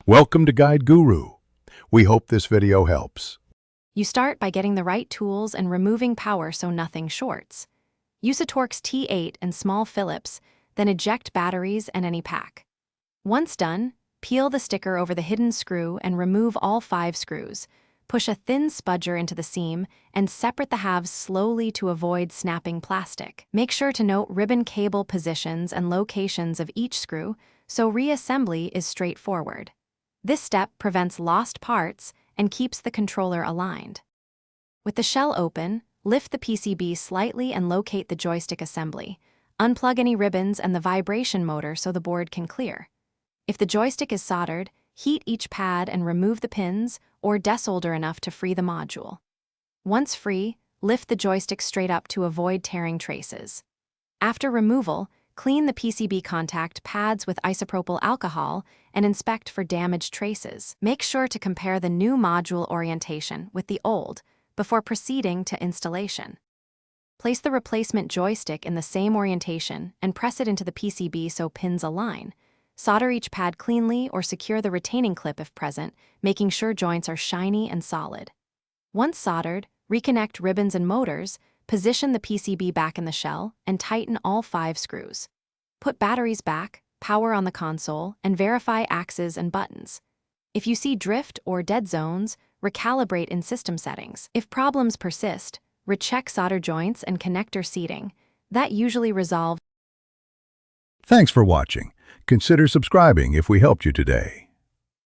Welcome to Guide Guru. We hope this video helps. You start by getting the right tools and removing power so nothing shorts. Use a Torx T8 and small Phillips, then eject batteries and any pack. Once done, peel the sticker over the hidden screw and remove all 5 screws. Push a thin spudger into the seam and separate the halves slowly to avoid snapping plastic. Make sure to note ribbon cable positions and locations of each screw so reassembly is straightforward. This step prevents lost parts and keeps the controller aligned. With the shell open, lift the PCB slightly and locate the joystick assembly. Unplug any ribbons and the vibration motor so the board can clear. If the joystick is soldered, heat each pad and remove the pins or desolder enough to free the module. Once free, lift the joystick straight up to avoid tearing traces. After removal, clean the PCB contact pads with isopropyl alcohol and inspect for damaged traces. Make sure to compare the new module orientation with the old before proceeding to installation. Place the replacement joystick in the same orientation and press it into the PCB so pins align. Solder each pad cleanly or secure the retaining clip if present, making sure joints are shiny and solid. Once soldered, reconnect ribbons and motors, position the PCB back in the shell, and tighten all 5 screws. Put batteries back, power on the console, and verify axes and buttons. If you see drift or dead zones, recalibrate in system settings. If problems persist, recheck solder joints and connector seating. That usually resolves. Thanks for watching. Consider subscribing if we helped you today.